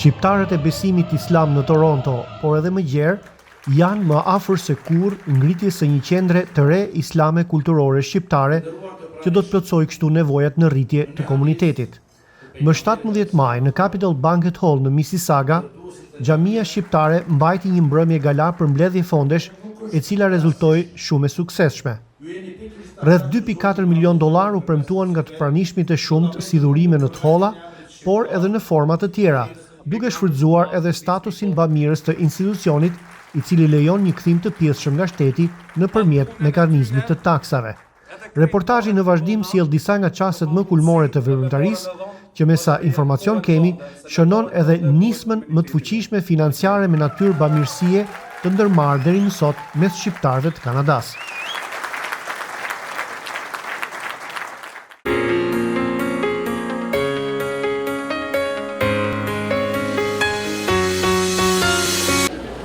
Shqiptarët e besimit islam në Toronto, por edhe më gjerë, janë më afër se kurrë ngritjes së një qendre të re islame kulturore shqiptare që do të plotësojë kështu nevojat në rritje të komunitetit. Më 17 maj në Capitol Banquet Hall në Mississauga, xhamia shqiptare mbajti një mbrëmje gala për mbledhje fondesh, e cila rezultoi shumë e suksesshme. Rreth 2.4 milion dollar u premtuan nga të pranishmit e shumt si dhurime në të holla, por edhe në forma të tjera, duke shfrytzuar edhe statusin bamirës të institucionit, i cili lejon një kthim të pjesshëm nga shteti nëpërmjet mekanizmit të taksave. Reportazhi në vazhdim sjell disa nga çastet më kulmore të veprimtarisë, që me sa informacion kemi, shënon edhe nismën më të fuqishme financiare me natyrë bamirësie të ndërmarrë deri më sot mes shqiptarëve të Kanadas.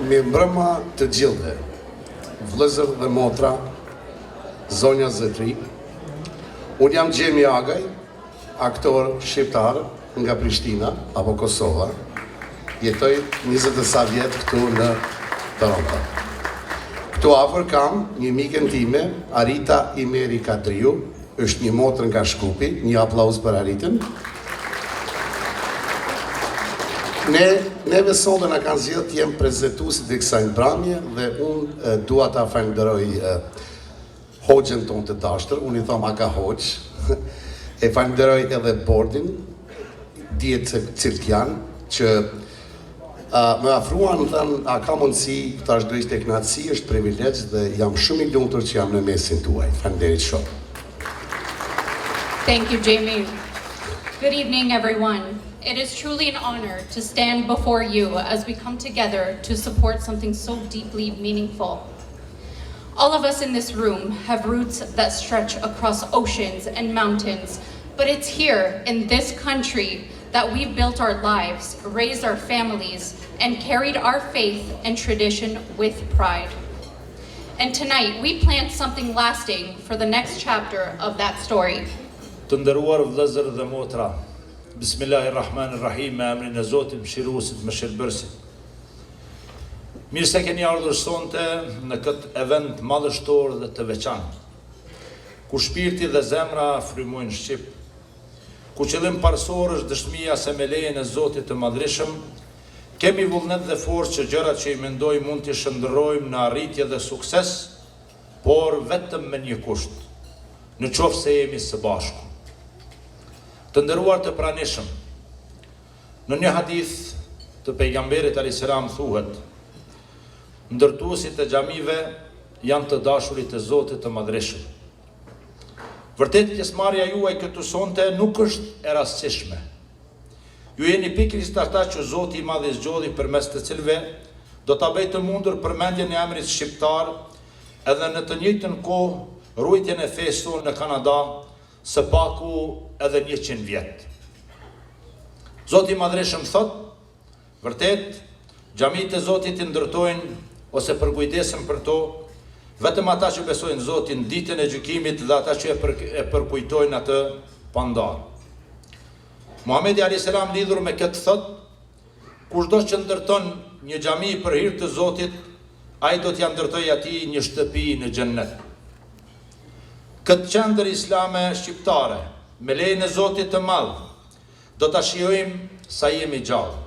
Mirëmbrëma të gjithëve, vëllezër dhe motra, zonja zëtri. Unë jam Gjemi Agaj, aktor shqiptar nga Prishtina apo Kosova. Jetoj 20 sa vjet këtu në Toronto. Këtu afër kam një mikën time, Arita Imeri Katriu, është një motër nga Shkupi, një aplauz për Aritën. Neve sonë na kanë zgjedhur të jem prezantuesit e kësaj mbrëmje dhe unë dua ta falenderoj hoxhën tonë të dashur, unë i them Aga Hoxh, e falenderoj edhe bordin, dihet se cilët janë, që më afruan, më thënë, a ka mundësi, tash do ishte kënaqësi, është privilegj dhe jam shumë i lumtur që jam në mesin tuaj. Faleminderit shumë. Thank you, Jamie. Good evening, everyone. It is truly an honor to stand before you as we come together to support something so deeply meaningful. All of us in this room have roots that stretch across oceans and mountains, but it's here in this country that we've built our lives, raised our families, and carried our faith and tradition with pride. And tonight, we plant something lasting for the next chapter of that story. Të nderuar vëllezër dhe motra, Bismillahirrahmanirrahim, me emrin e Zotit mëshiruesit, mëshirbërësit. Mirë se keni ardhur sonte në këtë event madhështor dhe të veçantë, ku shpirti dhe zemra frymojnë shqip, ku qëllim parsor është dëshmia se me lejen e Zotit të Madhreshëm, kemi vullnet dhe forcë që gjërat që i mendoj mund t'i shndërrojmë në arritje dhe sukses, por vetëm me një kusht, në qoftë se jemi së bashku. Të nderuar të pranishëm, në një hadith të pejgamberit alayhis salam thuhet, ndërtuesit e xhamive janë të dashurit e Zotit të Madhreshëm. Vërtet pjesëmarrja juaj këtu sonte nuk është e rastësishme. Ju jeni pikërisht ata që Zoti i Madh i zgjodhi përmes të cilëve do ta bëjë të mundur përmendjen e emrit shqiptar edhe në të njëjtën kohë ruajtjen e fesë tonë në Kanada, së paku edhe 100 vjet. Zoti i Madhreshëm thot, vërtet, xhamitë e Zotit i ndërtojnë ose përkujdesen për to, vetëm ata që besojnë Zotin ditën e gjykimit dhe ata që e përkujtojnë atë pandar. Muhamedi alayhis salam lidhur me këtë thot, kushdo që ndërton një xhami për hir të Zotit, ai do t'ia ndërtojë atij një shtëpi në xhennet. Këtë qendër islame shqiptare, me lejen e Zotit të Madh, do ta shijojmë sa jemi gjallë.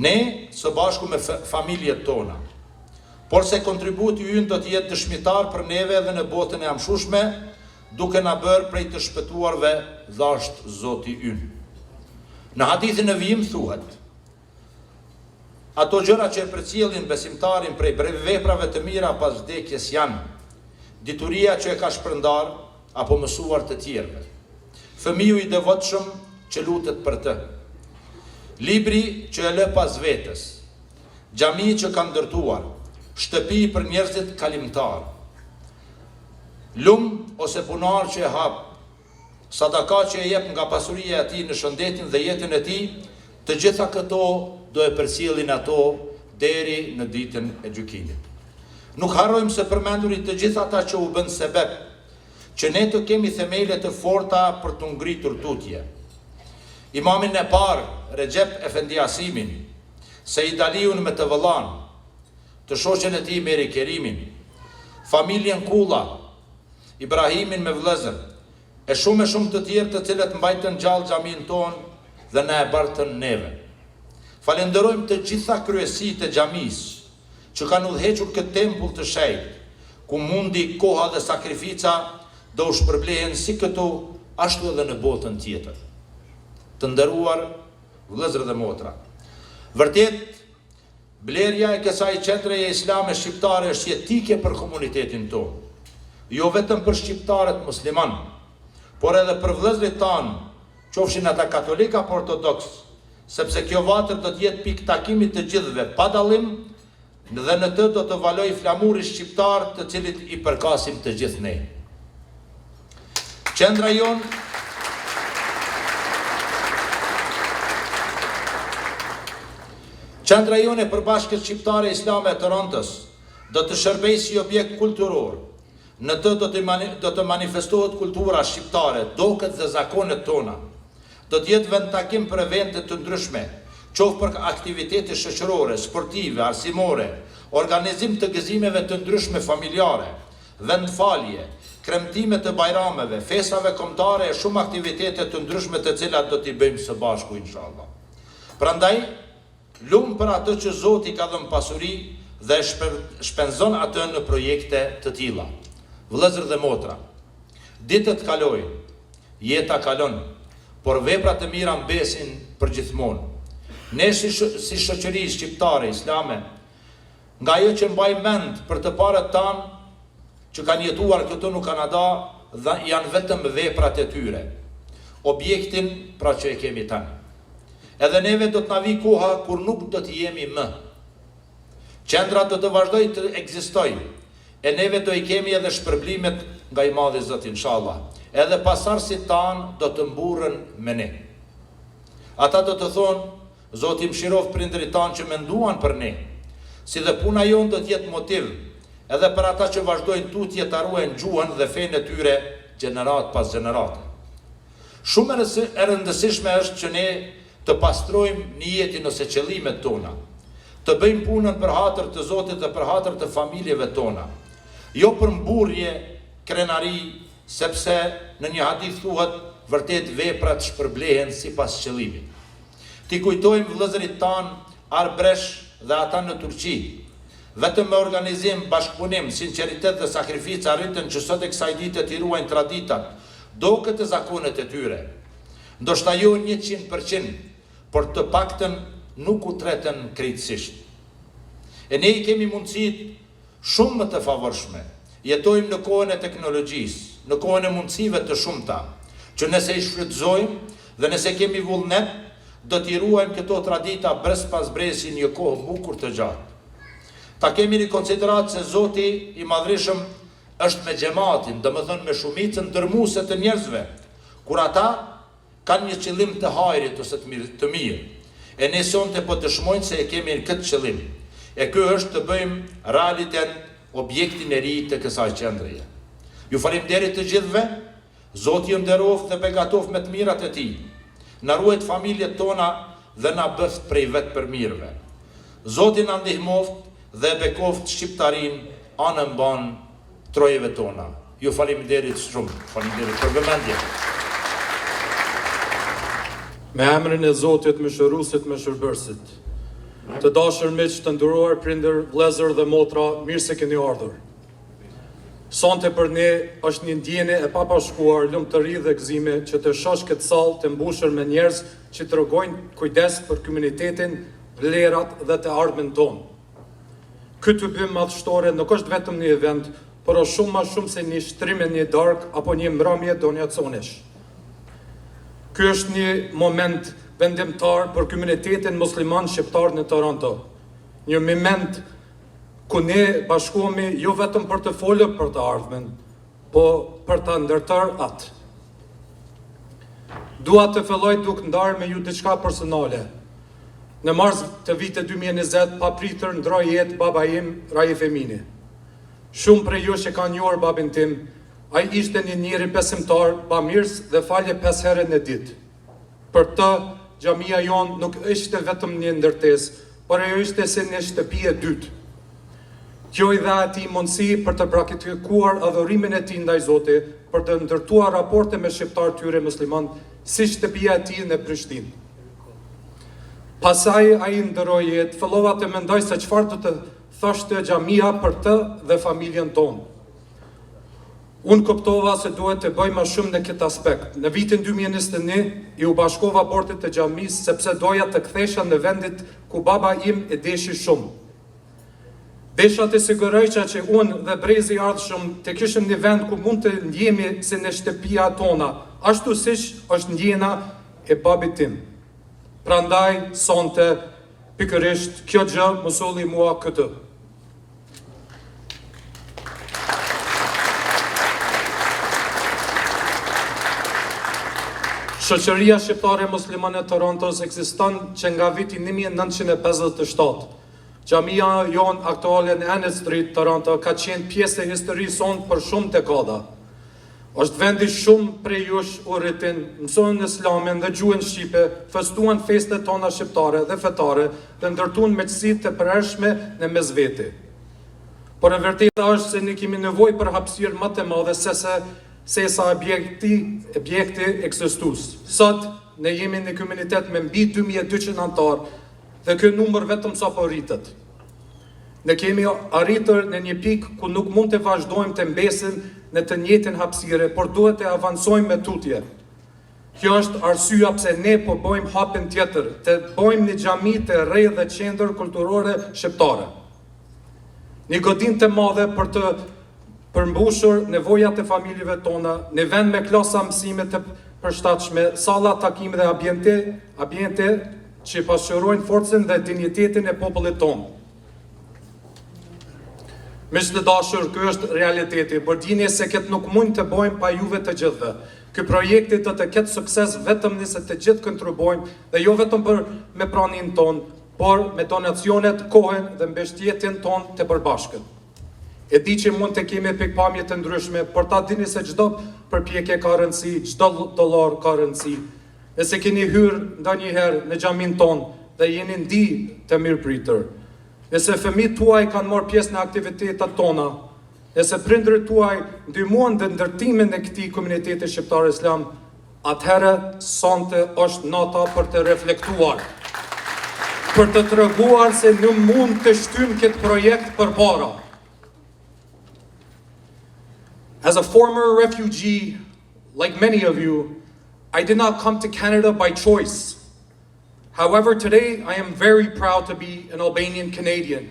Ne, së bashku me familjet tona, por se kontributi ynë do të jetë dëshmitar për neve edhe në botën e amshushme, duke na bërë prej të shpëtuarve dhasht Zoti ynë. Në hadithin e vijim thuhet, ato gjëra që e përcjellin besimtarin prej veprave të mira pas vdekjes janë dituria që e ka shpërndar apo mësuar të tjerëve, fëmiu i devotshëm që lutet për të, libri që e lë pas vetes, xhami që ka ndërtuar, shtëpi për njerëzit kalimtar, lum ose punar që e hap, sadaka që e jep nga pasuria e tij në shëndetin dhe jetën e tij, të gjitha këto do e përcjellin ato deri në ditën e gjykimit. Nuk harrojmë se përmendurit të gjitha ata që u bën sebeb, që ne të kemi themele të forta për të ngritur tutje. imamin e parë, Recep Efendi Asimin, Sejid Aliun me të vëllan, të shoqen e tij Meri Kerimin, familjen Kulla, Ibrahimin me vëllezër, e shumë të tjerë të cilët mbajtën gjallë xhamin tonë dhe na e bartën neve. Falenderojmë të gjitha kryesitë e xhamisë që kanë udhëhequr këtë tempull të shenjtë, ku mundi, koha dhe sakrifica do u shpërblehen si këtu, ashtu edhe në botën tjetër. Të nderuar vëllezër dhe motra, vërtet, blerja e kësaj qendreje islame shqiptare është jetike për komunitetin tonë, jo vetëm për shqiptarët musliman, por edhe për vëllezërit tanë, qofshin ata katolik apo ortodoks, sepse kjo vatër do të jetë pikë takimit të gjithëve, pa dallim, dhe në të do të valoj flamuri shqiptar të cilit i përkasim të gjithë ne. Qendra jonë Qendra jone e Përbashkët Shqiptare Islame e Torontës do të shërbejë si objekt kulturor. Në të do të manifestohet kultura shqiptare, doket dhe zakonet tona. Do të jetë vend takim për evente të ndryshme, qoftë për aktivitete shoqërore, sportive, arsimore, organizim të gëzimeve të ndryshme familjare, vendfalje, kremtime të bajrameve, festave kombëtare e shumë aktivitete të ndryshme të cilat do t'i bëjmë së bashku inshallah. Prandaj, lumë për atë që Zoti ka dhënë pasuri dhe shpenzon atë në projekte të tilla. Vëllezër dhe motra, ditët kalojnë, jeta kalon, por veprat e mira mbesin përgjithmonë. Ne si shoqëri shqiptare islame, nga ajo që mbaj mend për të parët tanë që kanë jetuar këtu në Kanada, dhe janë vetëm veprat e tyre. Objektin pra që e kemi tani. Edhe neve do të na vi koha kur nuk do të jemi më. Qendra do të vazhdoj të ekzistoj, e neve do i kemi edhe shpërblimet nga i madhi Zoti inshallah. Edhe pasardhësit tanë do të mburren me ne. Ata do të thonë, Zoti mëshiroft prindërit tanë që menduan për ne, si dhe puna jonë do të jetë motiv, edhe për ata që vazhdojnë tutje ta ruajnë gjuhën dhe fenë e tyre gjenerat pas gjenerate. Shumë e rëndësishme është që ne të pastrojmë niyetin ose qëllimet tona, të bëjmë punën për hatër të Zotit dhe për hatër të familjeve tona, jo për mburrje, krenari, sepse në një hadith thuhet vërtet veprat shpërblehen sipas qëllimit. Ti kujtojmë vëllezërit tanë Arbresh dhe ata në Turqi. Vetëm me organizim, bashkëpunim, sinqeritet dhe sakrificë arritën që sot e kësaj dite t'i ruajnë traditat, do këtë zakonet e tyre. Ndoshta jo 100%, por të paktën nuk u tretën krejtësisht. E ne i kemi mundësit shumë më të favorshme. Jetojmë në kohën e teknologjisë, në kohën e mundësive të shumta, që nëse i shfrytëzojmë dhe nëse kemi vullnet, do t'i ruajmë këto tradita brez pas brezi një kohë bukur të gjatë. Ta kemi një konsiderat se Zoti i Madhrishëm është me xhamatin, domethënë me shumicën dërmuese të njerëzve, kur ata kanë një qëllim të hajrit ose të mirë. E ne sonte po dëshmojnë se e kemi këtë qëllim. E ky është të bëjmë realitet objektin e ri të kësaj qendreje. Ju faleminderit të gjithëve, Zoti ju nderoft dhe begatoft me të mirat e tij. Na ruajt familjet tona dhe na bëft prej vetë për mirëve. Zoti na ndihmoft dhe bekoft shqiptarin anë mban trojeve tona. Ju faleminderit shumë, faleminderit për vëmendje. Me emrin e Zotit mëshiruesit me shërbërësit, të dashur miq, të nderuar prindër, vëllezër dhe motra, mirë se keni ardhur. Sonte për ne është një ndjenjë e papashkuar, lumturi dhe gëzime që të shosh këtë sallë të mbushur me njerëz që tregojnë kujdes për komunitetin, vlerat dhe të ardhmen tonë. Ky tybim madhështore nuk është vetëm një event, por është shumë më shumë se një shtrim e një darkë apo një mbrëmje donjaconesh. Ky është një moment vendimtar për komunitetin musliman shqiptar në Toronto. Një moment ku ne bashkohemi jo vetëm për të folur për të ardhmen, po për të ndërtar atë. Dua të filloj duke ndarë me ju diçka personale. Në mars të vitit 2020, papritër ndroi jetë baba im, Raif Emini. Shumë prej ju që kanë njohur babin tim, ai ishte një njeri besimtar, bamirës dhe falje 5 herë në ditë. Për të, xhamia jonë nuk ishte vetëm një ndërtesë, por ajo ishte si një shtëpi e dytë. Kjo i dha atij mundësi për të praktikuar adhurimin e tij ndaj Zotit, për të ndërtuar raporte me shqiptarë tyre musliman, si shtëpia e tij në Prishtinë. Pasaj ai ndëroi jetë, fillova të mendoj se çfarë do të thoshte xhamia për të dhe familjen tonë. Unë kuptova se duhet të bëj më shumë në këtë aspekt. Në vitin 2021 i u bashkova bordet të xhamisë sepse doja të kthesha në vendit ku baba im e deshi shumë. Desha të sigurojqa që unë dhe brezi i ardhshëm të kishim një vend ku mund të ndjemi si në shtëpia tona, ashtu siç është ndjena e babit tim. Prandaj, sonte, pikërisht, kjo gjë më solli mua këtë. Shoqëria Shqiptare Muslimane Torontos ekziston që nga viti 1957. Xhamia jonë aktuale në Annet Street, Toronto, ka qenë pjesë e historisë sonë për shumë dekada. Është vendi shumë prej jush urritin, mësojnë islamin dhe gjuhën shqipe, festuan festet tona shqiptare dhe fetare dhe ndërtuan meqësitë të përhershme në mes veti. Por e vërteta është se ne kemi nevojë për hapësirë më të madhe se sa objekti ekzistues. Sot ne jemi në komunitet me mbi 2200 anëtar dhe ky numër vetëm sapo rritet. Ne kemi arritur në një pikë ku nuk mund të vazhdojmë të mbesim në të njëjtën hapësirë, por duhet të avancojmë me tutje. Kjo është arsyeja pse ne po bëjmë hapin tjetër, të bëjmë një xhami të re dhe qendër kulturore shqiptare. Një godinë të madhe për të përmbushur nevojat e familjeve tona, në vend me klasa mësime të përshtatshme, salla takime dhe ambiente që pasqyrojnë forcën dhe dinjitetin e popullit tonë. Miq të dashur, ky është realiteti, por dini se këtë nuk mund të bëjmë pa juve të gjithëve. Ky projekti do të ketë sukses vetëm nëse të gjithë kontribuojmë dhe jo vetëm për me praninë tonë, por me donacionet, kohën dhe mbështetjen tonë të përbashkët. E di që mund të kemi pikpamje të ndryshme, por ta dini se çdo përpjekje ka rëndësi, çdo dollar ka rëndësi. Nëse keni hyrë ndonjëherë në xhamin tonë dhe jeni ndi të mirëpritër, nëse fëmijët tuaj kanë marrë pjesë në aktivitetet tona, nëse prindërit tuaj ndihmuan në ndërtimin e këtij komuniteti shqiptar islam, atëherë sonte është nata për të reflektuar, për të treguar se ne mund të shtyjmë këtë projekt përpara. As a former refugee, like many of you, I did not come to Canada by choice. However, today I am very proud to be an Albanian Canadian.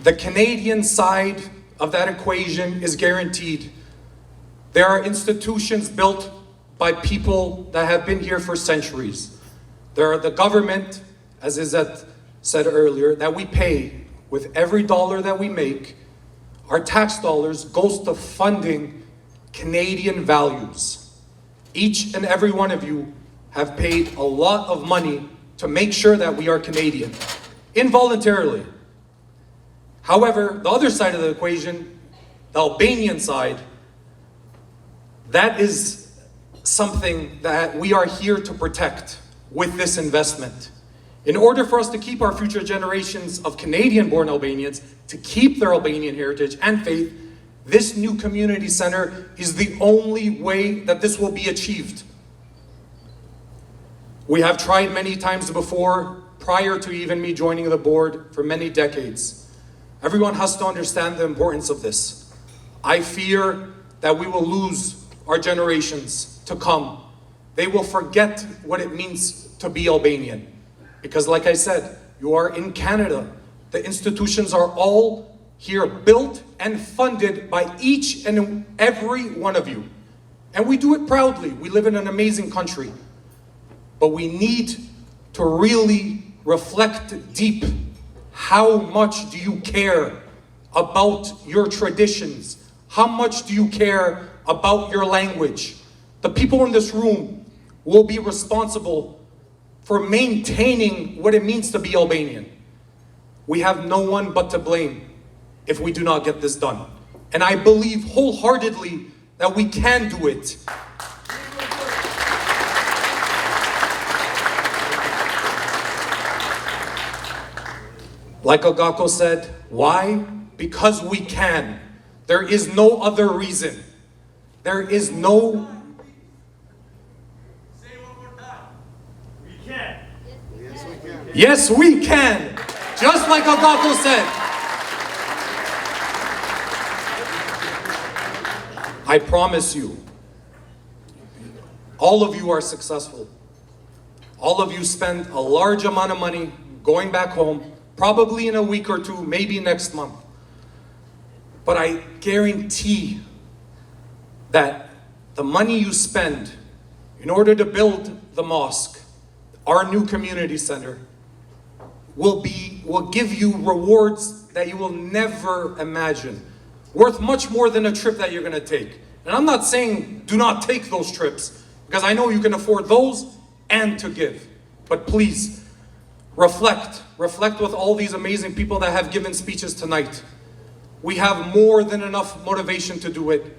The Canadian side of that equation is guaranteed. There are institutions built by people that have been here for centuries. There are the government, as Izzet said earlier, that we pay with every dollar that we make. Our tax dollars goes to funding Canadian values. Each and every one of you have paid a lot of money to make sure that we are Canadian, involuntarily. However, the other side of the equation, the Albanian side, that is something that we are here to protect with this investment. In order for us to keep our future generations of Canadian-born Albanians to keep their Albanian heritage and faith, this new community center is the only way that this will be achieved. We have tried many times before, prior to even me joining the board, for many decades. Everyone has to understand the importance of this. I fear that we will lose our generations to come. They will forget what it means to be Albanian. Because like I said, you are in Canada. The institutions are all here built and funded by each and every one of you. And we do it proudly. We live in an amazing country. But we need to really reflect deep. How much do you care about your traditions? How much do you care about your language? The people in this room will be responsible for maintaining what it means to be Albanian. We have no one but to blame if we do not get this done. And I believe wholeheartedly that we can do it. Like Agako said, why? Because we can. There is no other reason. There is no... Say one more time. We can. Yes, we can. Just like Agako said. I promise you, all of you are successful. All of you spend a large amount of money going back home, probably in a week or two, maybe next month. But I guarantee that the money you spend in order to build the mosque, our new community center, will give you rewards that you will never imagine. Worth much more than a trip that you're gonna take. And I'm not saying do not take those trips, because I know you can afford those and to give. But please, reflect with all these amazing people that have given speeches tonight. We have more than enough motivation to do it.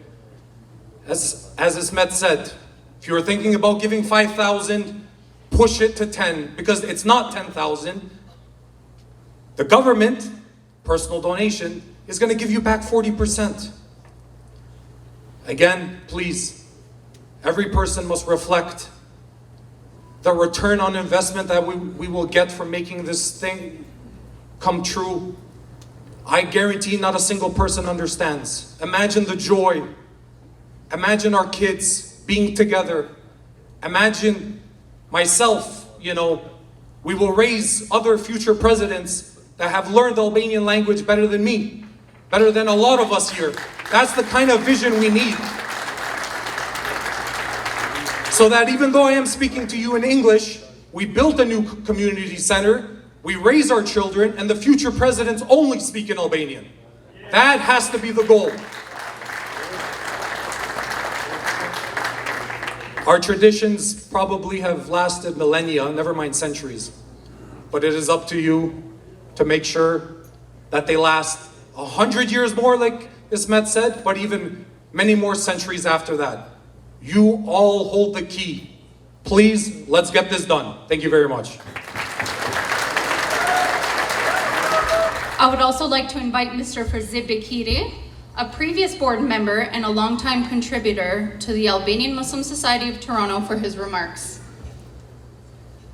As Ismet said, if you're thinking about giving 5,000, push it to 10, because it's not 10,000. The government, personal donation, is going to give you back 40%. Again, please, every person must reflect the return on investment that we will get from making this thing come true. I guarantee not a single person understands. Imagine the joy. Imagine our kids being together. Imagine myself, we will raise other future presidents that have learned the Albanian language better than me, better than a lot of us here. That's the kind of vision we need. So that even though I am speaking to you in English, we built a new community center, we raise our children, and the future presidents only speak in Albanian. That has to be the goal. Our traditions probably have lasted millennia, never mind centuries. But it is up to you to make sure that they last 100 years more, like Ismet said, but even many more centuries after that. You all hold the key. Please, let's get this done. Thank you very much. I would also like to invite Mr. Ferzeh Bekiri, a previous board member and a longtime contributor to the Albanian Muslim Society of Toronto, for his remarks.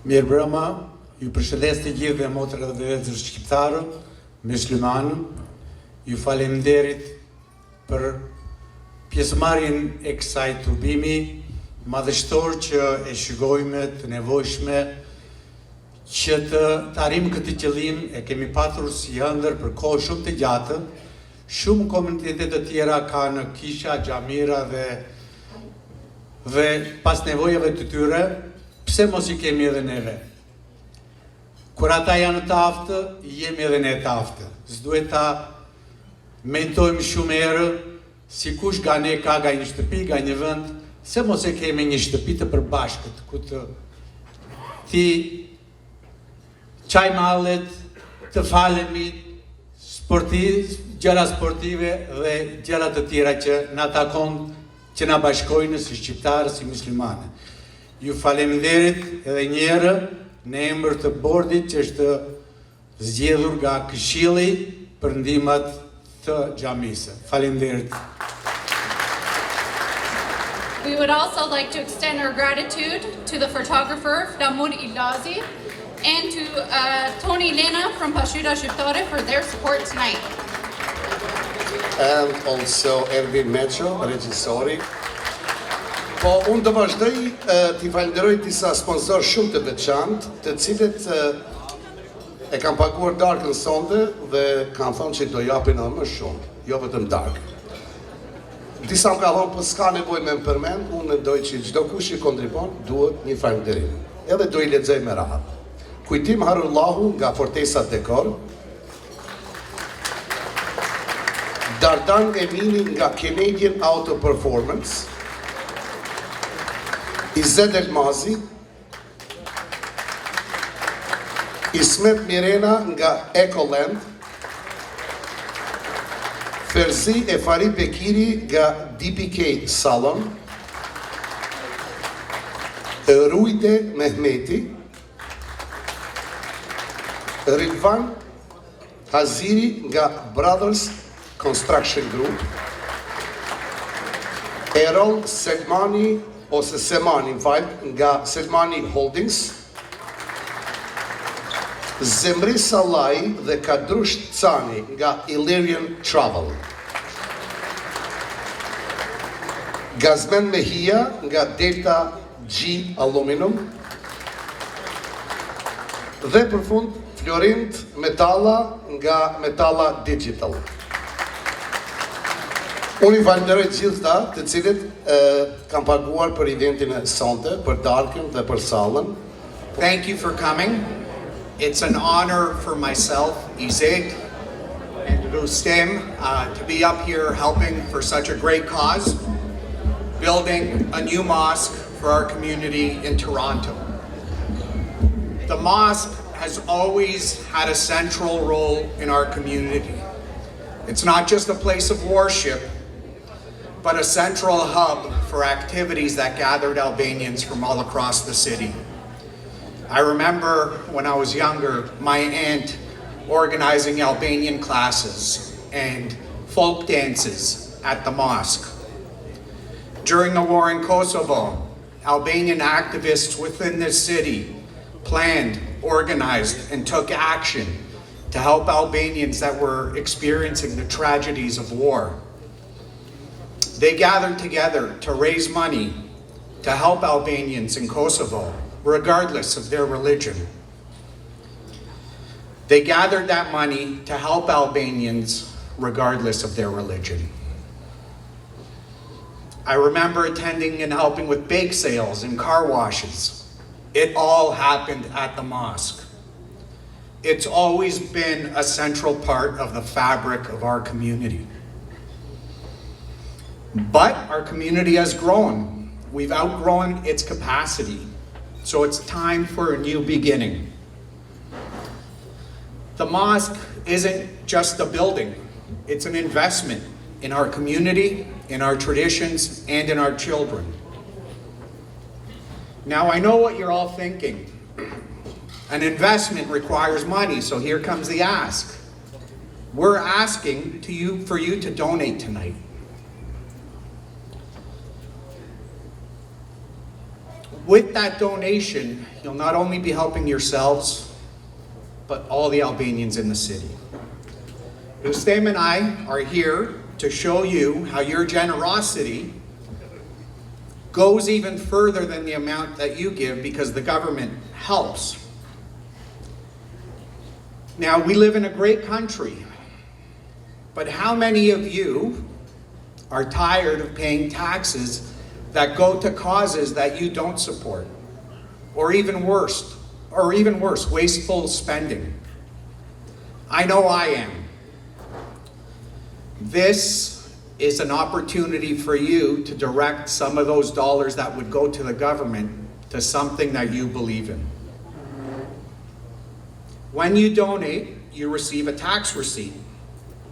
Mirë brëma, ju përshëndes të gjithë dhe motra dhe vëllezër shqiptarë, muslimanë, ju faleminderit për pjesëmarrjen e kësaj tubimi madhështor që e shikojmë të nevojshme që të arrijmë këtë qëllim. E kemi patur si ëndër për kohë shumë të gjatë. Shumë komunitete të tjera kanë kisha, xhamira dhe pas nevojave të tyre, pse mos i kemi edhe neve? Kur ata janë të aftë, jemi edhe ne të aftë. S'duhet ta mentojmë shumë herë si kush nga ne ka nga një shtëpi, nga një vend, se mos e kemi një shtëpi të përbashkët, ku të ti qaj mallet, të falemi, gjëra sportive dhe gjëra të tjera që na takon, që na bashkojnë si shqiptarë, si muslimane. Ju faleminderit edhe një herë në emër të bordit që është zgjedhur nga Këshilli për ndihmat të xhamisë. Faleminderit. We would also like to extend our gratitude to the photographer Flamur Ilazi and to Tony Lena from Pashyra Shqiptare for their support tonight. And also Ervin Mecho, regjisori. Po, unë do vazhdoj t'i falenderoj disa sponsor shumë të veçantë, të cilët e kam paguar darkën sonde dhe kanë thonë që do japin edhe më shumë, jo vetëm darkë. Disa më ka thonë, po s'ka nevojë me më përmend, unë mendoj që çdo kush që kontribon duhet një falënderim. Edhe do i lexoj me radhë. Kujtim Harullahu nga Fortesa Dekor, Dardan Emini nga Canadian Auto Performance, Izet Elmazi, Ismet Mirena nga Ecoland, Ferzi e Fari Bekiri nga DPK Salon, Rujde Mehmeti, Ridvan Haziri nga Brothers Construction Group, Erol Selmani ose Semani nga Selmani Holdings, Zemri Sallai dhe Kadrush Cani nga Illyrian Travel, Gazmen Mehia nga Delta G Aluminum, dhe për fund Florint Metalla nga Metalla Digital. Unë i falenderoj gjithë ta të cilët kam paguar për eventin e sonte, për darkën dhe për sallën. Thank you for coming. It's an honor for myself, Izet, and Rustem to be up here helping for such a great cause, building a new mosque for our community in Toronto. The mosque has always had a central role in our community. It's not just a place of worship, but a central hub for activities that gathered Albanians from all across the city. I remember when I was younger, my aunt organizing Albanian classes and folk dances at the mosque. During the war in Kosovo, Albanian activists within the city planned, organized, and took action to help Albanians that were experiencing the tragedies of war. They gathered together to raise money to help Albanians in Kosovo, regardless of their religion. They gathered that money to help Albanians regardless of their religion. I remember attending and helping with bake sales and car washes. It all happened at the mosque. It's always been a central part of the fabric of our community. But our community has grown. We've outgrown its capacity. So it's time for a new beginning. The mosque isn't just a building. It's an investment in our community, in our traditions, and in our children. Now, I know what you're all thinking. An investment requires money, so here comes the ask. We're asking for you to donate tonight. With that donation, you'll not only be helping yourselves, but all the Albanians in the city. Rustem and I are here to show you how your generosity goes even further than the amount that you give, because the government helps. Now, we live in a great country, but how many of you are tired of paying taxes that go to causes that you don't support? Or even worse, wasteful spending. I know I am. This is an opportunity for you to direct some of those dollars that would go to the government to something that you believe in. When you donate, you receive a tax receipt.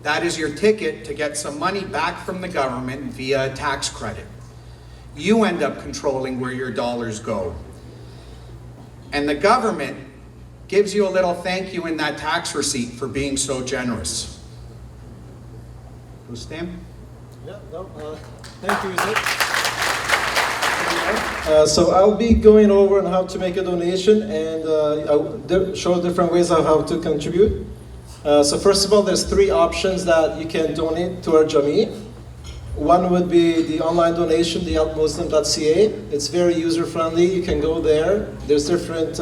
That is your ticket to get some money back from the government via a tax credit. You end up controlling where your dollars go. And the government gives you a little thank you in that tax receipt for being so generous. Rustem? Yeah, no, thank you, Izet. So I'll be going over on how to make a donation, and I'll show different ways of how to contribute. So first of all, there's 3 options that you can donate to our Jami. One would be the online donation, the altmuslim.ca. It's very user-friendly. You can go there. There's different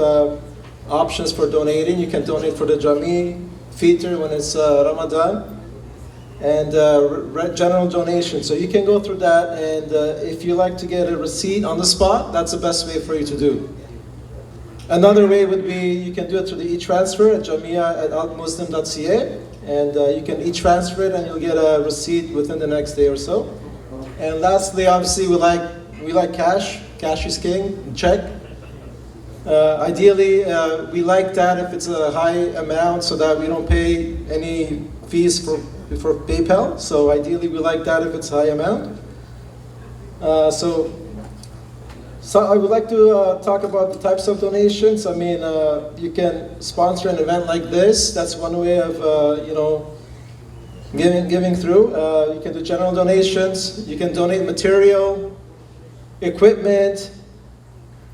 options for donating. You can donate for the Jami, Fitr when it's Ramadan, and general donation. So you can go through that, and if you like to get a receipt on the spot, that's the best way for you to do. Another way would be you can do it through the e-transfer at jamia@altmuslim.ca, and you can e-transfer it and you'll get a receipt within the next day or so. And lastly, obviously, we like cash. Cash is king. Check. Ideally, we like that if it's a high amount so that we don't pay any fees for before PayPal. So ideally, we like that if it's a high amount. So I would like to talk about the types of donations. I mean, you can sponsor an event like this. That's one way of, giving through. You can do general donations. You can donate material, equipment,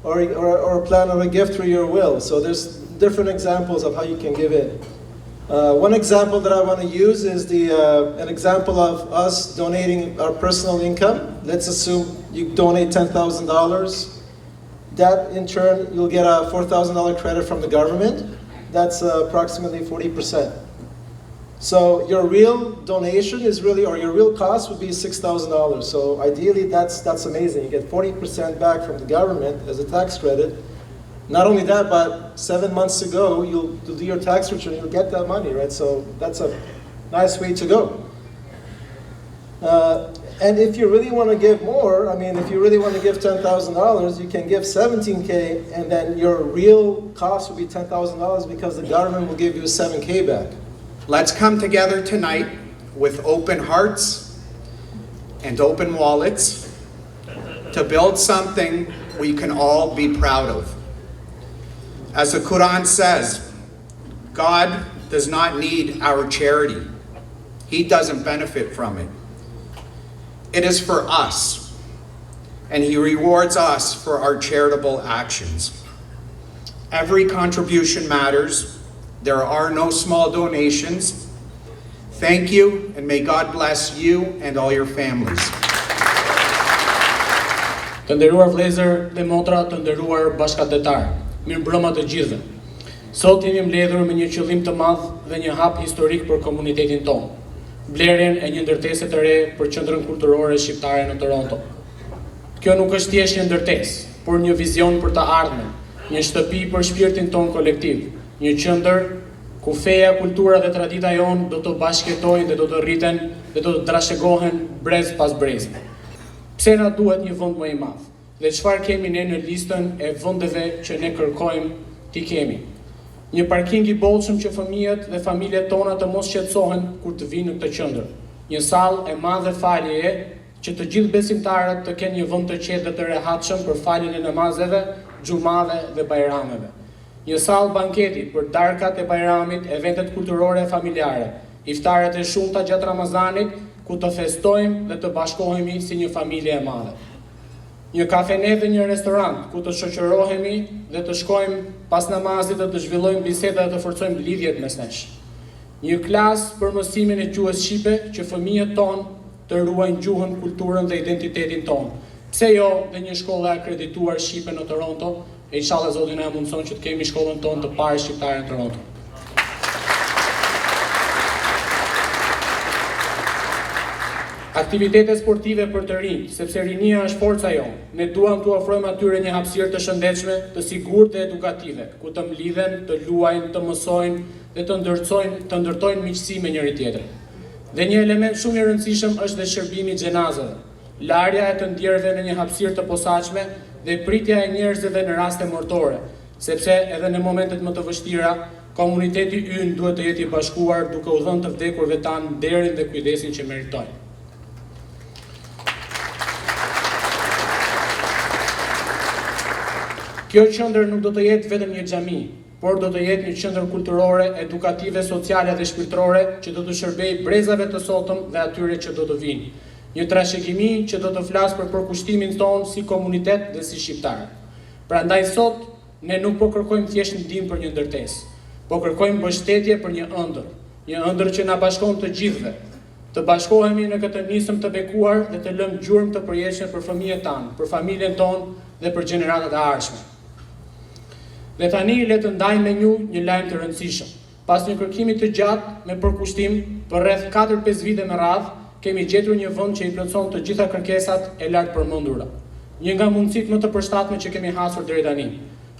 or plan on a gift through your will. So there's different examples of how you can give in. One example that I want to use is an example of us donating our personal income. Let's assume you donate $10,000. That in turn, you'll get a $4,000 credit from the government. That's approximately 40%. So your real donation is really, or your real cost would be $6,000. So ideally, that's amazing. You get 40% back from the government as a tax credit. Not only that, but 7 months ago, you'll do your tax return, you'll get that money, right? So that's a nice way to go. And if you really want to give more, I mean, if you really want to give $10,000, you can give $17K, and then your real cost will be $10,000 because the government will give you $7K back. Let's come together tonight with open hearts and open wallets to build something we can all be proud of. As the Quran says, God does not need our charity. He doesn't benefit from it. It is for us, and He rewards us for our charitable actions. Every contribution matters. There are no small donations. Thank you, and may God bless you and all your families. Të nderuar vëllezër dhe motra, të nderuar bashkëdhetar, mirëmbrëma të gjithëve. Sot jemi mbledhur me një qëllim të madh dhe një hap historik për komunitetin tonë, blerjen e një ndërtese të re për qendrën kulturore shqiptare në Toronto. Kjo nuk është thjesht një ndërtesë, por një vizion për të ardhmen, një shtëpi për shpirtin ton kolektiv, një qendër ku feja, kultura dhe tradita jonë do të bashkëtojnë dhe do të rriten dhe do të trashëgohen brez pas brezi. Pse na duhet një vend më i madh? Dhe çfarë kemi ne në listën e vendeve që ne kërkojmë t'i kemi? Një parking i bollshëm që fëmijët dhe familjet tona të mos shqetësohen kur të vinë në këtë qendër. Një sallë e madhe faljeje që të gjithë besimtarët të kenë një vend të qetë dhe të rehatshëm për faljen e namazeve, xhumave dhe bajrameve. Një sallë banketi për darkat e bajramit, eventet kulturore e familjare, iftaret e shumta gjatë Ramazanit, ku të festojmë dhe të bashkohemi si një familje e madhe. Një kafene dhe një restorant, ku të shoqërohemi dhe të shkojmë pas namazit dhe të zhvillojmë biseda dhe të forcojmë lidhjet mes nesh. Një klasë për mësimin e gjuhës shqipe që fëmijët tonë të ruajnë gjuhën, kulturën dhe identitetin tonë. Pse jo dhe një shkollë e akredituar shqipe në Toronto, e inshallah Zoti na mundson që të kemi shkollën tonë të parë shqiptare në Toronto. Aktivitete sportive për të rinj, sepse rinia është forca jonë. Ne duam t'u ofrojmë atyre një hapësirë të shëndetshme, të sigurt dhe edukative, ku të mlidhen, të luajnë, të mësojnë dhe të ndërtojnë miqësi me njëri tjetrin. Dhe një element shumë i rëndësishëm është dhe shërbimi i xhenazave, larja e të ndjerëve në një hapësirë të posaçme dhe pritja e njerëzve në raste mortore, sepse edhe në momentet më të vështira, komuniteti ynë duhet të jetë i bashkuar duke u dhënë të vdekurve tanë nderin dhe kujdesin që meritojnë. Kjo qendër nuk do të jetë vetëm një xhami, por do të jetë një qendër kulturore, edukative, sociale dhe shpirtërore që do të shërbejë brezave të sotëm dhe atyre që do të vinë. Një trashëgimi që do të flasë për përkushtimin tonë si komunitet dhe si shqiptarë. Prandaj sot, ne nuk po kërkojmë thjesht ndihmë për një ndërtesë, po kërkojmë mbështetje për një ëndër që na bashkon të gjithëve. Të bashkohemi në këtë nisëm të bekuar dhe të lëmë gjurmë të përjetshme për fëmijët tanë, për familjen tonë dhe për gjeneratat e ardhshme. Dhe tani le të ndaj me ju një lajm të rëndësishëm. Pas një kërkimi të gjatë me përkushtim për rreth 4-5 vite me radhë, kemi gjetur një vend që i plotson të gjitha kërkesat e lartë përmendura. Një nga mundësitë më të përshtatshme që kemi hasur deri tani.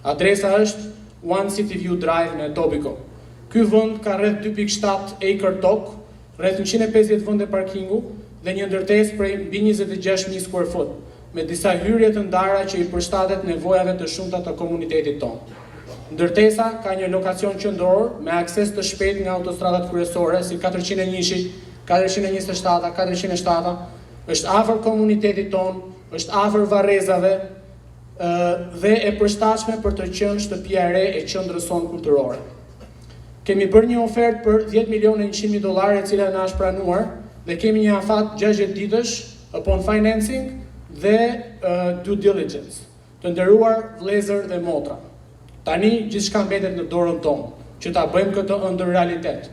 Adresa është One City View Drive në Etobicoke. Ky vend ka rreth 2.7 acre tokë, rreth 150 vende parkingu dhe një ndërtesë prej mbi 26.000 square foot, me disa hyrje të ndara që i përshtatet nevojave të shumta të komunitetit tonë. Ndërtesa ka një lokacion qendror me akses të shpejtë nga autostradat kryesore si 401, 427, 407, është afër komunitetit ton, është afër varrezave dhe e përshtatshme për të qenë shtëpia e re e qendrës sonë kulturore. Kemi bërë një ofertë për $10.100.000 e cila na është pranuar dhe kemi një afat 60 ditësh upon financing dhe due diligence. Të nderuar vëllezër dhe motra, tani gjithçka mbetet në dorën tonë, që ta bëjmë këtë ëndër realitet,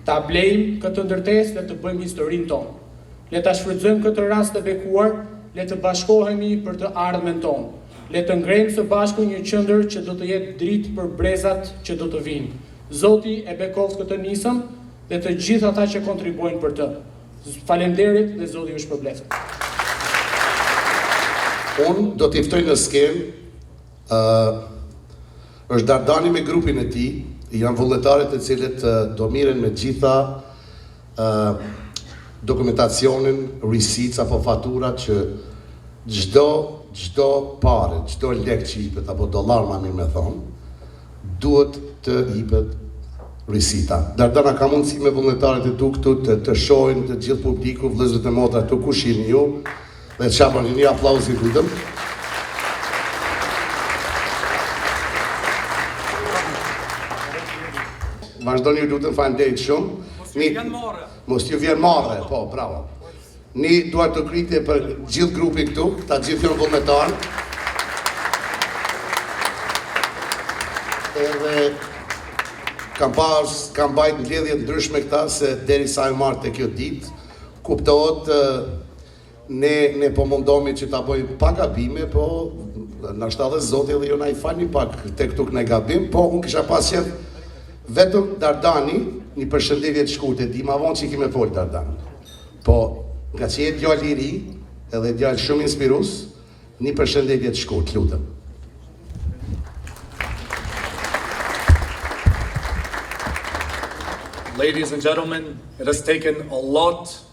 ta blejmë këtë ndërtesë dhe të bëjmë historinë tonë. Le ta shfrytëzojmë këtë rast të bekuar, le të bashkohemi për të ardhmen tonë. Le të ngrejmë së bashku një qendër që do të jetë dritë për brezat që do të vinë. Zoti e bekoft këtë nisëm dhe të gjithë ata që kontribuojnë për të. Faleminderit dhe Zoti ju shpërbleft. Unë do t'i ftoj në skemë, është Dardani me grupin e tij, janë vullnetarët e cilët do miren me gjitha dokumentacionin, receipts apo faturat që çdo parë, çdo lek që jepet apo dollar më mirë me thonë, duhet të jepet recita. Dardana ka mundësi me vullnetarët e tu këtu të shohin të gjithë publiku, vëllezërit e motra këtu kush jeni ju, dhe çapani një aplauz i lutëm. Vazhdoni ju lutem, faleminderit shumë. Mos ju vjen marrë, po, bravo. Ni duhet të kritje për gjithë grupin këtu, ta gjithë janë vullnetarë. Edhe kam bajt mbledhje ndryshme këta se derisa e marrë te kjo ditë, kuptohet ne po mundohemi që ta bëjmë pak gabime, po nashta dhe Zoti edhe ju na I falni pak tek këtu ne gabim, po unë kisha pas qef vetëm Dardani një përshëndetje të shkurtër, di ma vonë që kime folë Dardani. Po, nga që jetë djalë I ri, edhe djalë shumë inspirus, një përshëndetje të shkurtër, lutem. Ladies and gentlemen, it has taken a lot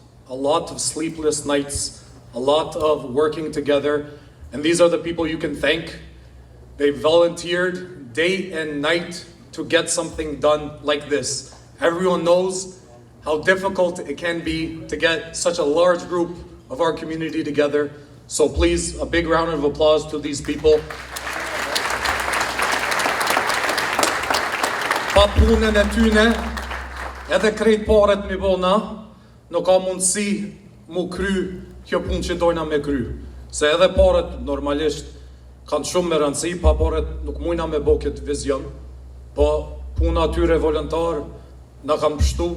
of sleepless nights, a lot of working together, and these are the people you can thank. They volunteered day and night to get something done like this. Everyone knows how difficult it can be to get such a large group of our community together. So please, a big round of applause to these people. Pa punën e tyne, edhe krejt paret mi bona, nuk ka mundësi mu kry kjo punë që dojna me kry. Se edhe paret normalisht kanë shumë me rëndësi, pa paret nuk mujna me bo këtë vizion, po puna atyre volontar na kanë pështu,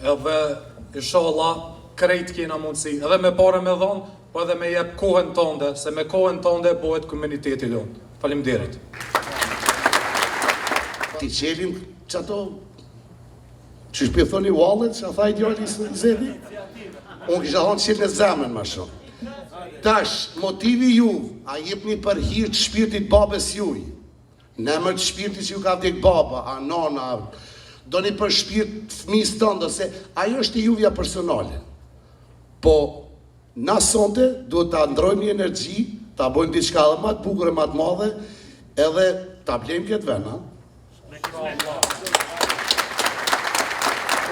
edhe inshallah krejt kena mundësi, edhe me pare me dhonë, po edhe me jep kohën tënde, se me kohën tënde bëhet komuniteti jonë. Faleminderit. Ti qelim që ato, që shpithoni wallet, që a tha I djali Zedi? Unë kisha thonë qilë në zemën ma shumë. Tash, motivi ju, a jepni për hirë të shpirtit babes juj, në emër të shpirtit që ju ka vdek baba, a nona, do një për shpirt fëmis tëndë, se ajo është I juvja personale. Po, na sonte, duhet ta ndrojmë një energji, ta bojmë diçka dhe ma të bukur e ma të madhe, edhe ta blejmë këtë vena.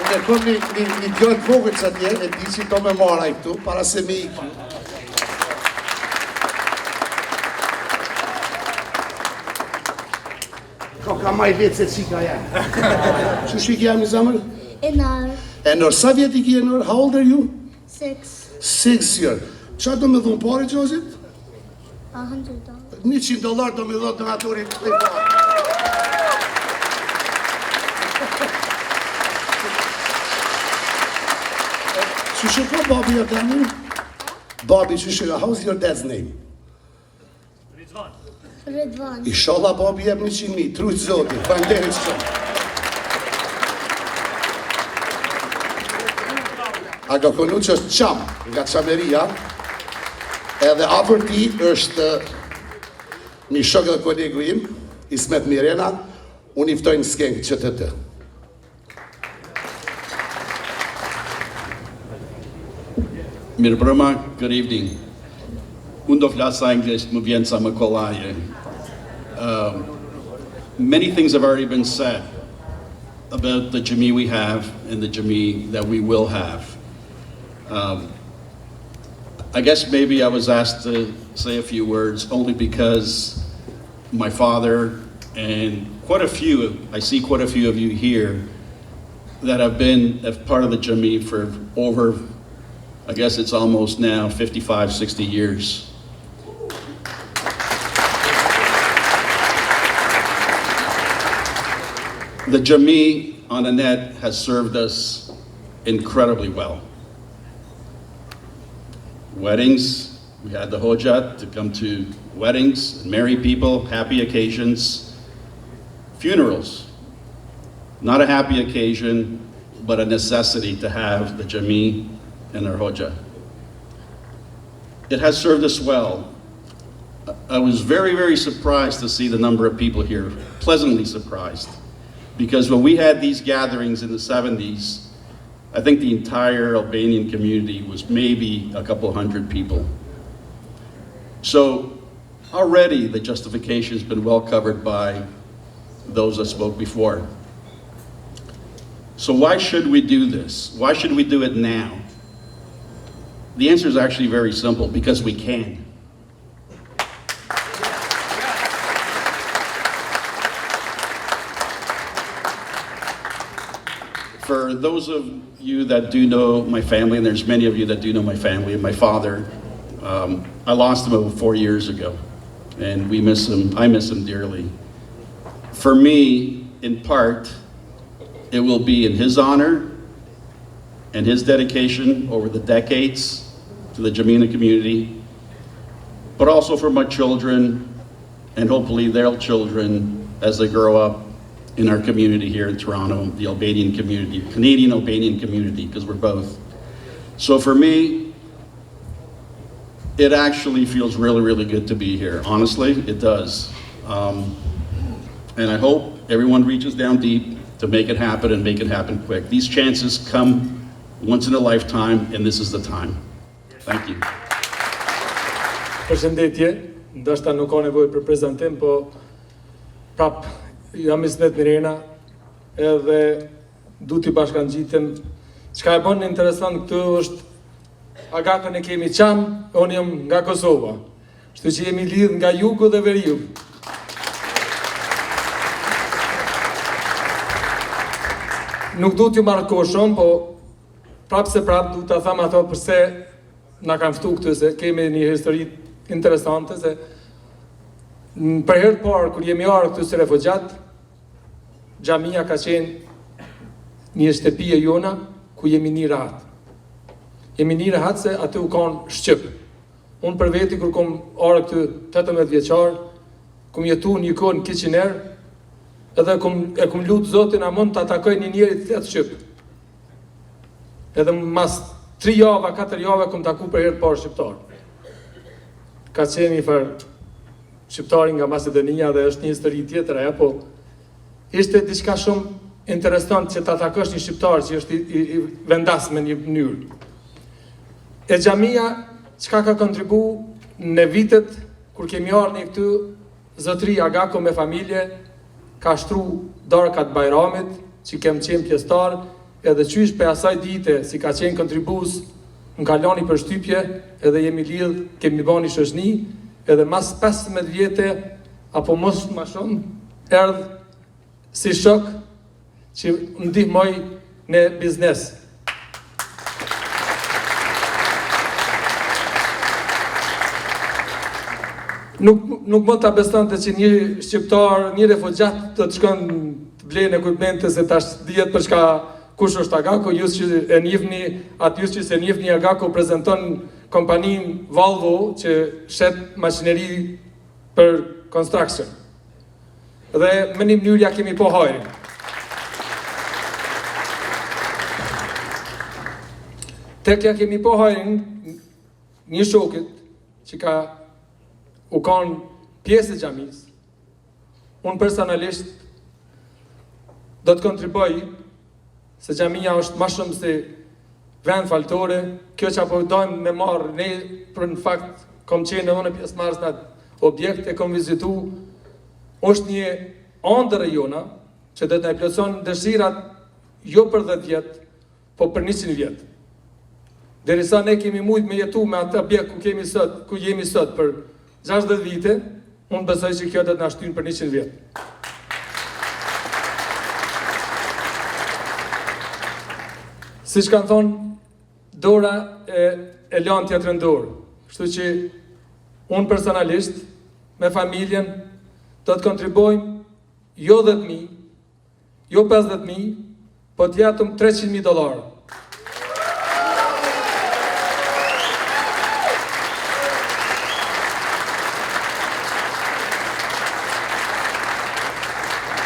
Unë e këm një gjojnë vogët që atje, e di që to me marra I këtu, para se me I këtu. Ka maj vetë se qika janë. Që shiki jam I zamër? Enor. Enor, sa vjet I ki Enor? How old are you? 6. 6 years. Qa do me dhunë pare, Gjozit? $100. $100 do me dhunë donatorit të pare. Që shiko babi e tani? Babi, që shiko, how's your dad's name? Redvan. Inshallah babi jep 100.000, trujt Zoti, faleminderit shumë. Aga konu që është qam, nga qameria, edhe afër ti është një shok dhe kolegu im, Ismet Mirena, unë I ftoj në skenë që të. Mirëmbrëma, good evening. Unë do flasë anglisht, më vjen sa më kollaje. Many things have already been said about the Jami we have and the Jami that we will have. I guess maybe I was asked to say a few words only because my father and I see quite a few of you here that have been a part of the Jami for over, I guess it's almost now 55, 60 years. The Jami on the net has served us incredibly well. Weddings, we had the Hoja to come to weddings, marry people, happy occasions. Funerals, not a happy occasion, but a necessity to have the Jami and our Hoja. It has served us well. I was very, very surprised to see the number of people here, pleasantly surprised. Because when we had these gatherings in the 70s, I think the entire Albanian community was maybe a couple hundred people. So already the justification has been well covered by those that spoke before. So why should we do this? Why should we do it now? The answer is actually very simple, because we can. For those of you that do know my family, and there's many of you that do know my family and my father, I lost him about 4 years ago, and we miss him. I miss him dearly. For me, in part, it will be in his honor and his dedication over the decades to the Jamina community, but also for my children and hopefully their children as they grow up in our community here in Toronto, the Albanian community, Canadian Albanian community, because we're both. So for me, it actually feels really, really good to be here. Honestly, it does. And I hope everyone reaches down deep to make it happen and make it happen quick. These chances come once in a lifetime, and this is the time. Thank you. Përshëndetje, ndoshta nuk ka nevojë për prezantim, po prap jam Ismet Mirena, edhe du t'i bashkangjitem. Çka e bën interesant këtu është Agakën e kemi qam, unë jam nga Kosova. Kështu që jemi lidh nga jugu dhe veriu. Nuk du t'ju marrë shumë, po prapë se prapë du t'a tham ato përse na kanë ftu këtu, se kemi një histori interesante, se për herë parë, kur jemi arë këtu si refugjat, Xhamia ka qenë një shtëpi e jona, ku jemi një rahat. Jemi një rahat se aty u kanë Shqip. Unë për veti, kur kom arë këtu 18 vjeqar, kom jetu një kohë në Kiçiner, edhe e kom lutë Zotin a mund të atakoj një njerit të Shqip. Edhe mas 3 java, 4 java, kom taku për herë parë shqiptar. Ka qenë një farë shqiptari nga Macedonia dhe është një histori tjetër aja, po ishte diçka shumë interesant që ta takosh një shqiptar që është i vendas me një mënyrë. E Xhamia, çka ka kontribu në vitet kur kemi ardhur ne këtu, zotëri Agako me familje ka shtru darkat Bajramit, që kem qenë pjesëtar, edhe qysh për asaj dite si ka qenë kontribus në kaloni për shtypje, edhe jemi lidh, kemi bani shoshni, edhe mas 15 vjete, apo mos ma shumë, erdh si shok që ndihmoj në biznes. Nuk mund të besonte që një shqiptar, një refugjat të të shkon të blejnë ekuipmente se tash dihet për shka kush është Agako, ju që e njihni, atë ju që se njihni Agako prezanton kompanin Volvo që shet makineri për construction. Dhe me një mënyrë ja kemi po hajrin. Tek ja kemi po hajrin një shokit që ka u kanë pjesë e xhamis, unë personalisht do të kontriboj se Xhamia është ma shumë se vend faltore, kjo që apo dojmë me marrë, ne për në fakt kom qenë edhe në pjesë marrës në objekte, kom vizitu, është një andër e jona që do të na plotëson dëshirat jo për 10 vjetë, po për 100 vjetë. derisa ne kemi mujt me jetu me atë objekt ku jemi sot për 60 vite, unë besoj që kjo do të na shtyn për 100 vjet. Siç kanë thonë, dora e lan tjetrën dorë. Kështu që unë personalisht me familjen do të kontribuojmë jo 10.000, jo 50.000, po të japim $300.000.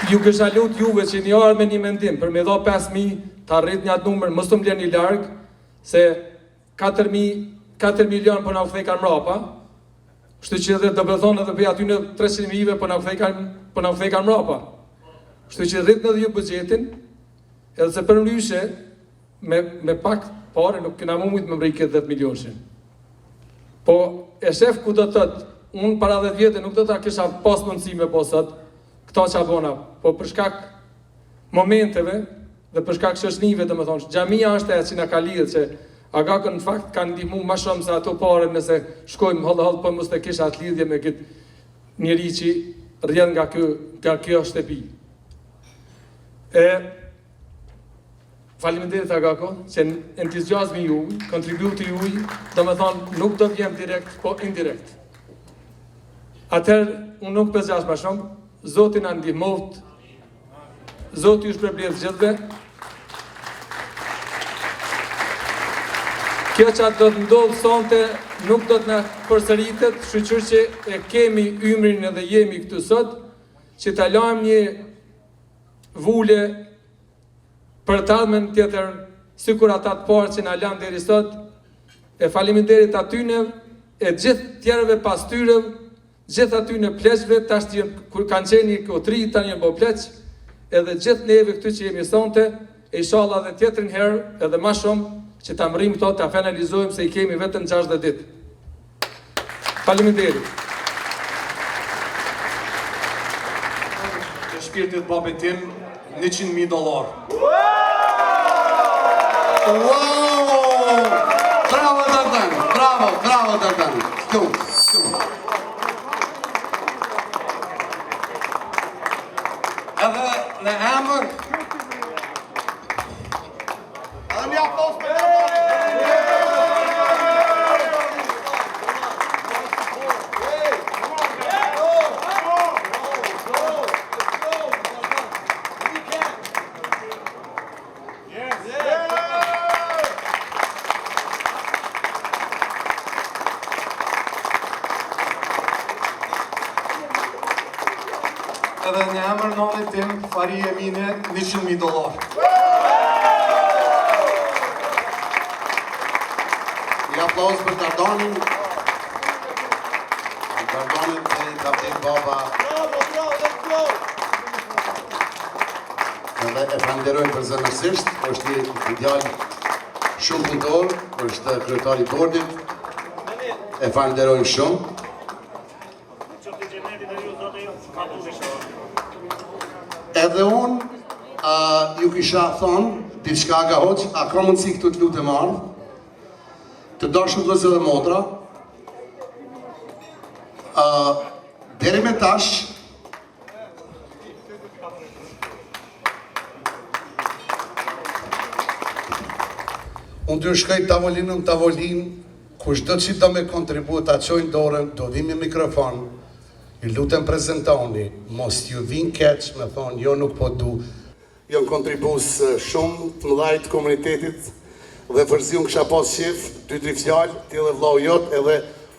Ju kësha lut juve që një arë me një mendim për me dho 5.000 të arrit një atë numër, mos të mbledhni larg, se 4 milion po na u kthej kanë mrapa. Kështu që edhe do të thonë edhe për aty në 300.000 po na u kthej kanë mrapa. Kështu që rritni edhe ju buxhetin, edhe se përndryshe me pak parë nuk kena mujt me mbrej këtë 10 milionë. Po e shef ku do të thotë, unë para 10 vjetë nuk do ta kisha pas mundësi me po sot këto që abona, po për shkak momenteve dhe për shkak shoqënive, do më thonë, xhamia është e që na ka lidhë, që agakën në fakt kanë ndihmu ma shumë se ato pare nëse shkojmë hëllë, po mos të kisha atë lidhje me këtë njeri që rrjedh nga kjo shtëpi. Faleminderit Agako, që entuziazmi juaj, kontributi juaj, do më thonë, nuk do vjen direkt, po indirekt. Atëherë, unë nuk pëzgjash ma shumë, Zoti na ndihmoft, Zoti ju shpërblet gjithve. Kjo që do të ndodhë sonte nuk do të na përsëritet, shqyqyr që e kemi ymrin edhe jemi këtu sot, që të lajmë një vule për të ardhmen tjetër, sikur ata të parë që na lanë deri sot, e faleminderit atyne, e gjithë tjerëve pas tyre, gjithë aty në pleqve, tash kur kanë qeni kotri, tani janë bo pleq, edhe gjithë neve këtu që jemi sonte, e inshallah dhe tjetrin herë, edhe ma shumë, që ta mërim këto, ta finalizojmë se i kemi vetëm 60 ditë. Faleminderit. Të shpirtit babit tim, $100.000. Wow! Bravo Dardan, bravo Dardan. Këtu. Edhe në emër Një aplauz për edhe në emër nënit tim, Fari Emine, $100.000. Një aplauz për Dardanin. Dardanin dhe i ka vdek baba. Edhe e falenderojmë për zënësisht, është një ideal shumë punëtor, është kryetari i bordit. E falenderojmë shumë. Edhe unë ju kisha thonë, diçka nga hoq, a ka mundësi këtu të lutë e marë, të dashur vëllezër dhe motra, deri me tash, unë të shkoj tavolinën, kush do që do me kontribu të aqojnë dorën, do dhimi mikrofon, i lutem prezentoni, mos ju vin keq, me thonë, jo nuk po du. Jo në kontribus shumë të mëdhajt komunitetit, dhe fërzi unë kësha pas shef, 2-3 fjallë, tjede vlau jot, edhe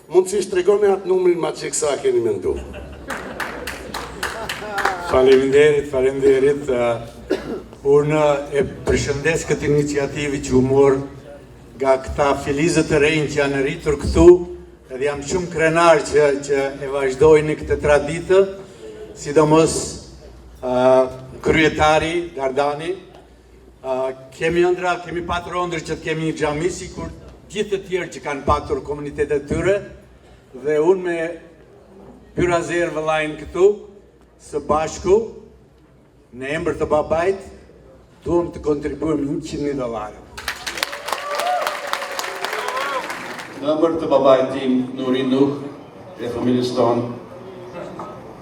mund që ishtë tregoni atë numrin ma që kësa keni mendu. Faleminderit. Unë e përshëndes këtë iniciativi që u morë nga këta filizët të rejnë që janë rritur këtu, edhe jam shumë krenar që e vazhdojnë këtë traditë, sidomos kryetari Dardani. Kemi patur ëndër që të kemi një xhami, sikur gjithë të tjerë që kanë patur komunitetet tyre, dhe unë me Pyrazer vëllajnë këtu, së bashku, në emër të babait, duhem të kontribuem $100.000. Në emër të babait tim, Nuri Nuh, e familjes tonë,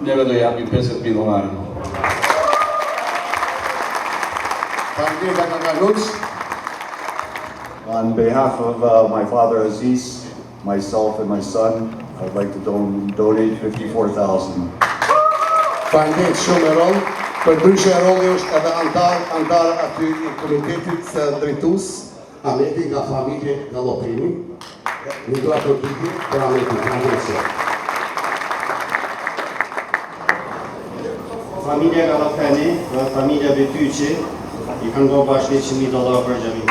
neve do japim $50,000. On behalf of my father Aziz, myself and my son, I'd like to donate $54,000. Faleminderit shumë Erol. Përndryshe Eroli është edhe antar aty i komitetit drejtues, Ahmeti nga familje Gallopini. Një dua përpjekje për Ahmetin. Familja Gallopini dhe familja Betyqi i kanë dhënë bashkë $100,000 për xhamin.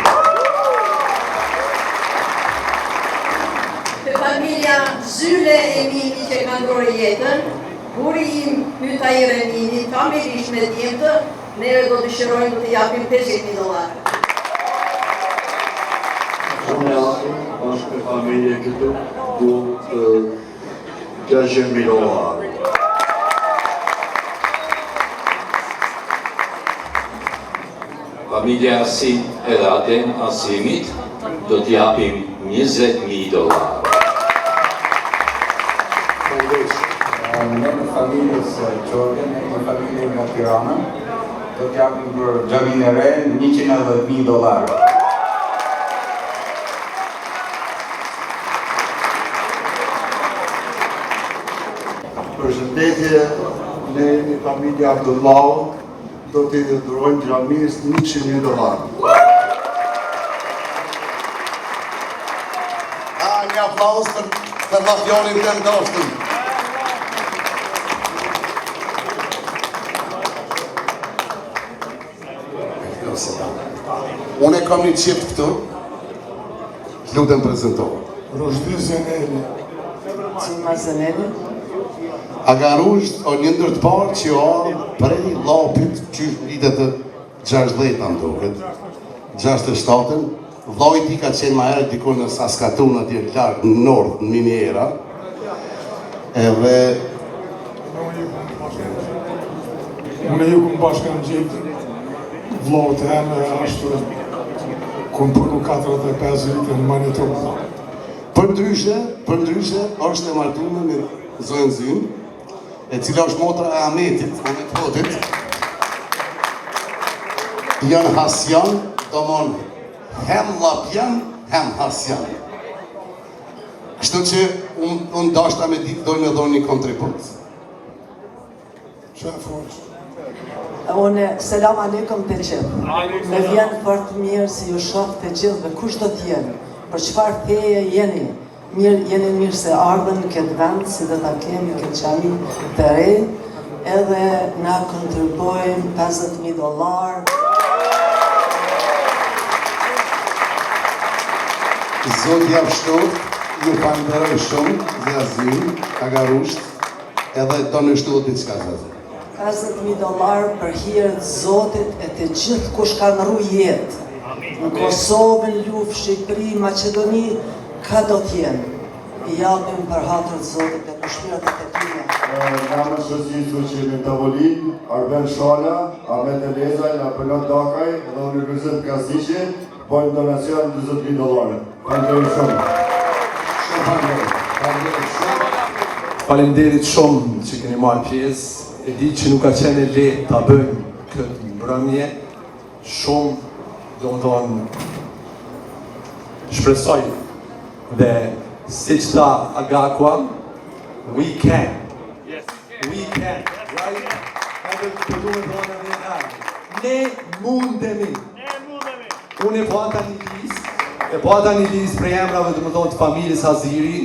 Familja Zyle Emini që kanë dorë jetën, buri im Hytair Emini, familjish me djemtë, neve do dëshirojmë të japim $50,000. Unë bashkë me familje këtu du $60,000. Familja Asim edhe Adem Asimit do t'japim $20,000. Në familjes Qorgen, në familje nga Tirana, do t'japim për xhamin e re $110,000. Përshëndetje, ne jemi familja Abdullahu, do t'i dhurojmë xhamis $100,000. Një aplauz për mafionin të ndoshtin. Unë e kam një qift këtu, lutem prezentohet. Rushdi Zeneli. Cima Zeneli. Aga Rusht o një ndër të parë që o prej lapit që vitet të 60 në duket, 67-ën, vllojt i ka qenë ma herë diku në Saskatoon atje larg në nord, në Miniera, edhe Unë ju këmë bashkë në gjithë, vllojt e me ashtu, këmë përnu 45 vite në Manitoba. Përndryshe, është e martume me Zonë Zyn, e cila është motra e Ahmetit, unë e të hotit, janë Hasjan, do monë, hem Lapjan, hem Hasjan. Kështu që unë dashta me ditë dojnë me dojnë një kontribut. Unë, selam aleikum të gjithë. Me vjen fort mirë si ju shoh të gjithë dhe kush do t'jeni, për çfarë feje jeni. Jeni mirë se ardhen në këtë vend, si dhe ta kemi këtë xhami të re, edhe na kontribojmë $50,000. Zotë javështot, ju falenderoj shumë, Zjazin, Aga Rusht, edhe do në shtot një qka zazin. $50,000 për hir të Zotit e të gjithë kush ka në jetë. Në Kosovën, Luftë, Shqipëri, Maqedoni, ka do t'jenë. I japim për hatër të Zotit e për shpirat e të tyre. Nama shëzizu që në tavolin, Arben Shala, Ahmet Elezaj, Apelot Dakaj dhe Universitet Kasiqe, bojnë donacion $20,000. Falenderit shumë. Falenderit shumë që keni marrë pjesë. E di që nuk ka qenë lehtë ta bëjmë këtë mbrëmje. Shumë, domethënë, shpresoj dhe siç tha Agakua, we can. We can, right? Ne mundemi. Unë e pata një listë prej emrave domethënë të familjes Haziri,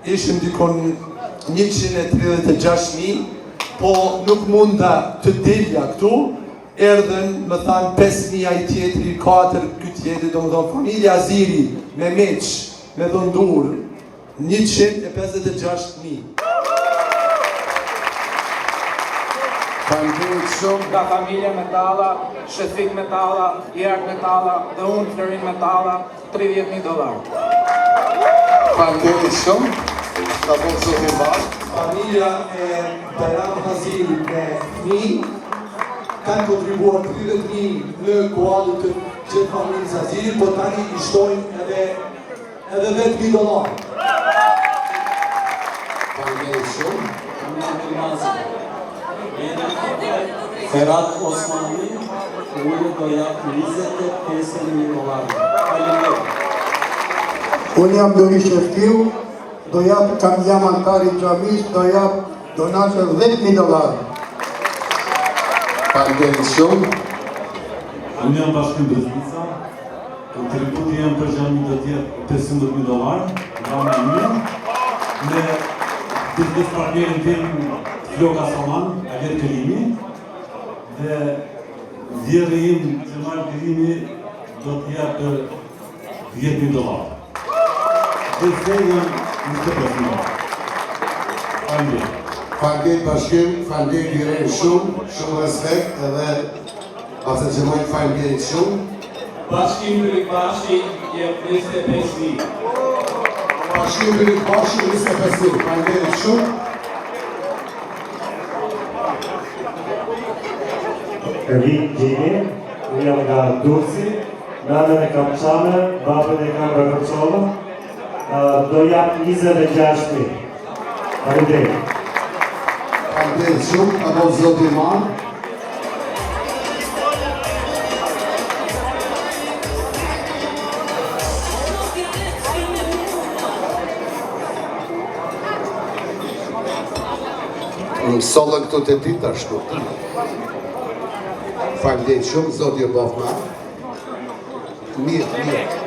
ishim dikon 136,000, po nuk munda të dilja këtu, erdhen më thanë 5,000 ai tjetri, 4 ky tjetri, domethënë familja Haziri me meq, me dhundur, 156,000. Falenderit shumë. Nga familja Metalla, Shefik Metalla, Jerk Metalla dhe unë Florin Metalla, $30,000. Falenderit shumë. Ta po të zotin bashkë. Familja e Bajram Haziri me fëmijë kanë kontribuar $30,000 në kuadër të gjithë familjes Haziri, po tani i shtojnë edhe edhe $10,000. Faleminderit shumë. Ferhat Osmani, unë do jap $25,000. Faleminderit. Unë jam Dori Sheftiu, do jam antar i xhamisë, do jap donacion $10,000. Faleminderit shumë. Unë jam Bashkim Breznica, kontributi jam për xhamin do të jetë $15,000, nga me një, me biznes partnerin tim Floka Saman, Ager Kelimi, dhe vjerri im Xhemal Kelimi do të jetë $10,000. Dhe se jam $25,000. Faleminderit. Faleminderit Bashkim, faleminderit Viren shumë respekt edhe Ase që mojnë faleminderit shumë. Bashkim Byrikbashi jep $25,000. Bashkim Byrikbashi $25,000. Faleminderit shumë. Ervin Gjini, unë jam nga Durrësi, nanën e kam Çame, babën e kam Ragërçova, do jap $26,000. Faleminderit. Faleminderit shumë, apo zoti i madh. Më sollën këtu të ti të shku. Faleminderit shumë, zoti e bofna. Mirë.